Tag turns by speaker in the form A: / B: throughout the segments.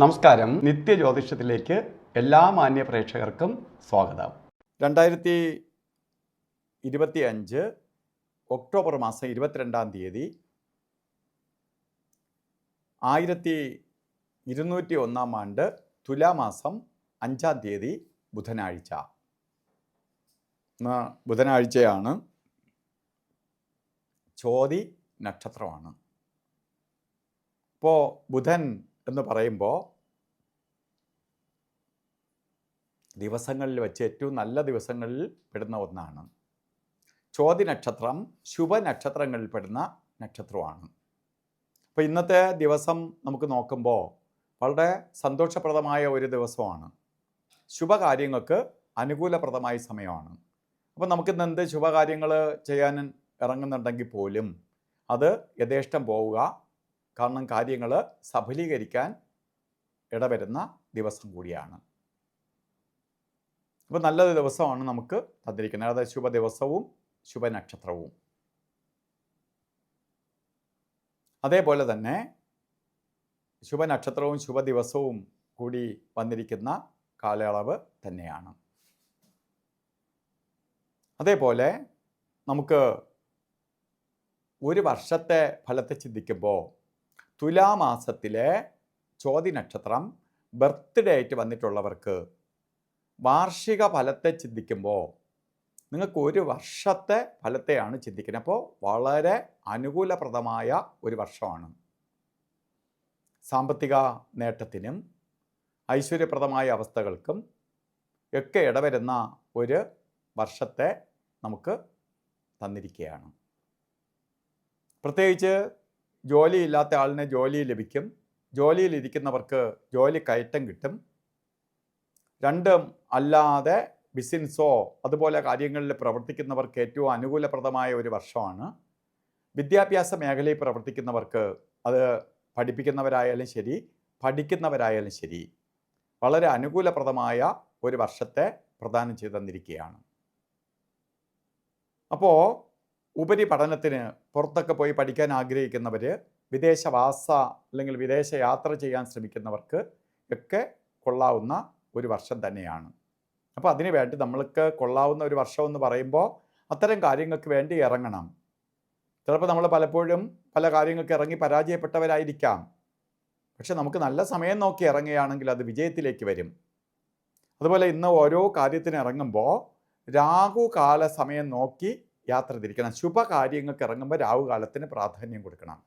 A: നമസ്കാരം. നിത്യജ്യോതിഷത്തിലേക്ക് എല്ലാ മാന്യ പ്രേക്ഷകർക്കും സ്വാഗതം. 2025 ഒക്ടോബർ മാസം 22-ാം തീയതി 1201 ആണ്ട് തുലാമാസം 5-ാം തീയതി ബുധനാഴ്ച. ബുധനാഴ്ചയാണ്. ചോതി നക്ഷത്രമാണ്. ഇപ്പോൾ ബുധൻ എന്ന് പറയുമ്പോൾ ദിവസങ്ങളിൽ വെച്ച് ഏറ്റവും നല്ല ദിവസങ്ങളിൽ പെടുന്ന ഒന്നാണ്. ചോതി നക്ഷത്രം ശുഭനക്ഷത്രങ്ങളിൽ പെടുന്ന നക്ഷത്രമാണ്. അപ്പോൾ ഇന്നത്തെ ദിവസം നമുക്ക് നോക്കുമ്പോൾ വളരെ സന്തോഷപ്രദമായ ഒരു ദിവസമാണ്. ശുഭകാര്യങ്ങൾക്ക് അനുകൂലപ്രദമായ സമയമാണ്. അപ്പോൾ നമുക്കിന്ന് എന്ത് ശുഭകാര്യങ്ങൾ ചെയ്യാൻ ഇറങ്ങുന്നുണ്ടെങ്കിൽ പോലും അത് യഥേഷ്ടം പോവുക. കാരണം കാര്യങ്ങൾ സഫലീകരിക്കാൻ ഇടവരുന്ന ദിവസം കൂടിയാണ്. അപ്പോൾ നല്ലൊരു ദിവസമാണ് നമുക്ക് തന്നിരിക്കുന്നത്. അതായത് ശുഭ ദിവസവും ശുഭനക്ഷത്രവും. അതേപോലെ തന്നെ ശുഭനക്ഷത്രവും ശുഭദിവസവും കൂടി വന്നിരിക്കുന്ന കാലയളവ് തന്നെയാണ്. അതേപോലെ നമുക്ക് ഒരു വർഷത്തെ ഫലത്തെ ചിന്തിക്കുമ്പോൾ തുലാമാസത്തിലെ ചോതി നക്ഷത്രം ബർത്ത്ഡേ ആയിട്ട് വന്നിട്ടുള്ളവർക്ക് വാർഷിക ഫലത്തെ ചിന്തിക്കുമ്പോൾ നിങ്ങൾക്ക് ഒരു വർഷത്തെ ഫലത്തെയാണ് ചിന്തിക്കുന്നത്. അപ്പോൾ വളരെ അനുകൂലപ്രദമായ ഒരു വർഷമാണ്. സാമ്പത്തിക നേട്ടത്തിനും ഐശ്വര്യപ്രദമായ അവസ്ഥകൾക്കും ഒക്കെ ഇടവരുന്ന ഒരു വർഷത്തെ നമുക്ക് തന്നിരിക്കുകയാണ്. പ്രത്യേകിച്ച് ജോലിയില്ലാത്ത ആളിന് ജോലി ലഭിക്കും. ജോലിയിലിരിക്കുന്നവർക്ക് ജോലി കയറ്റം കിട്ടും. രണ്ടും അല്ലാതെ ബിസിനസ്സോ അതുപോലെ കാര്യങ്ങളിൽ പ്രവർത്തിക്കുന്നവർക്ക് ഏറ്റവും അനുകൂലപ്രദമായ ഒരു വർഷമാണ്. വിദ്യാഭ്യാസ മേഖലയിൽ പ്രവർത്തിക്കുന്നവർക്ക്, അത് പഠിപ്പിക്കുന്നവരായാലും ശരി പഠിക്കുന്നവരായാലും ശരി, വളരെ അനുകൂലപ്രദമായ ഒരു വർഷത്തെ പ്രദാനം ചെയ്തു തന്നിരിക്കുകയാണ്. അപ്പോൾ ഉപരിപഠനത്തിന് പുറത്തൊക്കെ പോയി പഠിക്കാൻ ആഗ്രഹിക്കുന്നവർ, വിദേശവാസ അല്ലെങ്കിൽ വിദേശ യാത്ര ചെയ്യാൻ ശ്രമിക്കുന്നവർക്ക് ഒക്കെ കൊള്ളാവുന്ന ഒരു വർഷം തന്നെയാണ്. അപ്പോൾ അതിനു വേണ്ടി നമ്മൾക്ക് കൊള്ളാവുന്ന ഒരു വർഷം എന്ന് പറയുമ്പോൾ അത്തരം കാര്യങ്ങൾക്ക് വേണ്ടി ഇറങ്ങണം. ചിലപ്പോൾ നമ്മൾ പലപ്പോഴും പല കാര്യങ്ങൾക്ക് ഇറങ്ങി പരാജയപ്പെട്ടവരായിരിക്കാം. പക്ഷെ നമുക്ക് നല്ല സമയം നോക്കി ഇറങ്ങുകയാണെങ്കിൽ അത് വിജയത്തിലേക്ക് വരും. അതുപോലെ ഇന്ന് ഓരോ കാര്യത്തിന് ഇറങ്ങുമ്പോൾ രാഹുകാല സമയം നോക്കി യാത്ര തിരിക്കണം. ശുഭകാര്യങ്ങൾക്ക് ഇറങ്ങുമ്പോൾ രാഹുകാലത്തിന് പ്രാധാന്യം കൊടുക്കണം.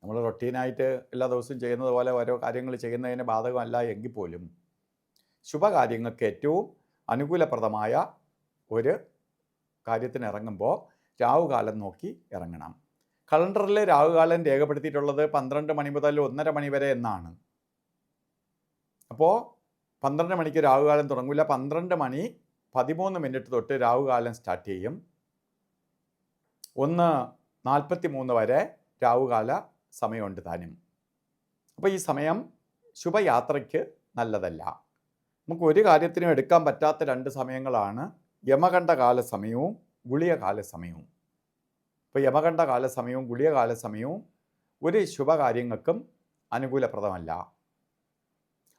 A: നമ്മൾ റൊട്ടീനായിട്ട് എല്ലാ ദിവസവും ചെയ്യുന്നത് പോലെ ഓരോ കാര്യങ്ങൾ ചെയ്യുന്നതിന് ബാധകമല്ല എങ്കിൽ പോലും ശുഭകാര്യങ്ങൾക്ക് ഏറ്റവും അനുകൂലപ്രദമായ ഒരു കാര്യത്തിന് ഇറങ്ങുമ്പോൾ രാഹുകാലം നോക്കി ഇറങ്ങണം. കലണ്ടറിൽ രാഹുകാലം രേഖപ്പെടുത്തിയിട്ടുള്ളത് 12 മണി മുതൽ 1:30 മണി വരെ എന്നാണ്. അപ്പോൾ 12 മണിക്ക് രാഹുകാലം തുടങ്ങില്ല. 12 മണി 13 മിനിറ്റ് തൊട്ട് രാഹുകാലം സ്റ്റാർട്ട് ചെയ്യും. 1:43 വരെ രാഹുകാല സമയമുണ്ട് താനും. അപ്പോൾ ഈ സമയം ശുഭയാത്രയ്ക്ക് നല്ലതല്ല. നമുക്ക് ഒരു കാര്യത്തിനും എടുക്കാൻ പറ്റാത്ത രണ്ട് സമയങ്ങളാണ് യമകണ്ഠകാല സമയവും ഗുളികകാല സമയവും. ഇപ്പോൾ യമകണ്ഠകാല സമയവും ഗുളികകാല സമയവും ഒരു ശുഭകാര്യങ്ങൾക്കും അനുകൂലപ്രദമല്ല.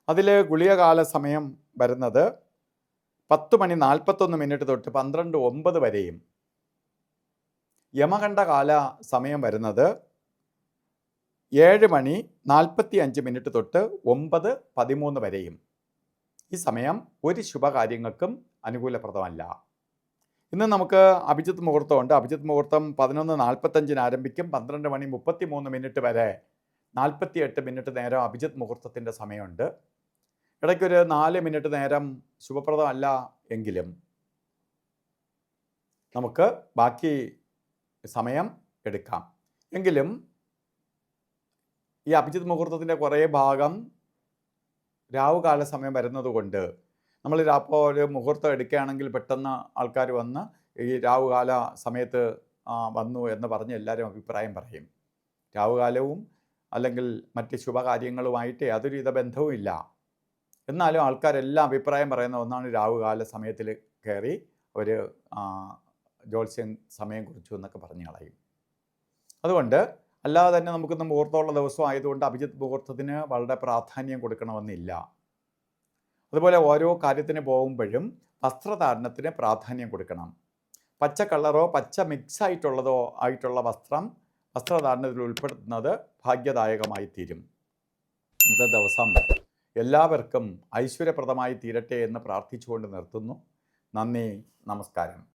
A: അതിൽ ഗുളികകാല സമയം വരുന്നത് 10 മണി 41 മിനിറ്റ് തൊട്ട് 12:09 വരെയും, യമകണ്ഠകാല സമയം വരുന്നത് 7 മണി 45 മിനിറ്റ് തൊട്ട് 9:13 വരെയും. ഈ സമയം ഒരു ശുഭകാര്യങ്ങൾക്കും അനുകൂലപ്രദമല്ല. ഇന്ന് നമുക്ക് അഭിജിത്ത് മുഹൂർത്തമുണ്ട്. അഭിജിത്ത് മുഹൂർത്തം 11:45 ആരംഭിക്കും. 12 മണി 33 മിനിറ്റ് വരെ 48 മിനിറ്റ് നേരം അഭിജിത്ത് മുഹൂർത്തത്തിൻ്റെ സമയമുണ്ട്. ഇടയ്ക്കൊരു 4 മിനിറ്റ് നേരം ശുഭപ്രദമല്ല എങ്കിലും നമുക്ക് ബാക്കി സമയം എടുക്കാം. എങ്കിലും ഈ അഭിജിത്ത് മുഹൂർത്തത്തിൻ്റെ കുറേ ഭാഗം രാഹുകാല സമയം വരുന്നത് കൊണ്ട് നമ്മൾ അപ്പോൾ ഒരു മുഹൂർത്തം എടുക്കുകയാണെങ്കിൽ പെട്ടെന്ന് ആൾക്കാർ വന്ന് ഈ രാഹുകാല സമയത്ത് വന്നു എന്ന് പറഞ്ഞ് എല്ലാവരും അഭിപ്രായം പറയും. രാഹുകാലവും അല്ലെങ്കിൽ മറ്റ് ശുഭകാര്യങ്ങളുമായിട്ട് യാതൊരുവിധ ബന്ധവും ഇല്ല. എന്നാലും ആൾക്കാരെല്ലാം അഭിപ്രായം പറയുന്ന ഒന്നാണ് രാഹുകാല സമയത്തിൽ കയറി അവർ ജ്യോത്സ്യൻ സമയം കുറിച്ചു എന്നൊക്കെ പറഞ്ഞു കളയും. അതുകൊണ്ട് അല്ലാതെ തന്നെ നമുക്കിന്ന് മുഹൂർത്തമുള്ള ദിവസം ആയതുകൊണ്ട് അഭിജിത്ത് മുഹൂർത്തത്തിന് വളരെ പ്രാധാന്യം കൊടുക്കണമെന്നില്ല. അതുപോലെ ഓരോ കാര്യത്തിന് പോകുമ്പോഴും വസ്ത്രധാരണത്തിന് പ്രാധാന്യം കൊടുക്കണം. പച്ച കളറോ പച്ച മിക്സ് ആയിട്ടുള്ള വസ്ത്രധാരണത്തിൽ ഉൾപ്പെടുത്തുന്നത് ഭാഗ്യദായകമായി തീരും. ഇന്നത്തെ ദിവസം എല്ലാവർക്കും ഐശ്വര്യപ്രദമായി തീരട്ടെ എന്ന് പ്രാർത്ഥിച്ചുകൊണ്ട് നിർത്തുന്നു. നന്ദി, നമസ്കാരം.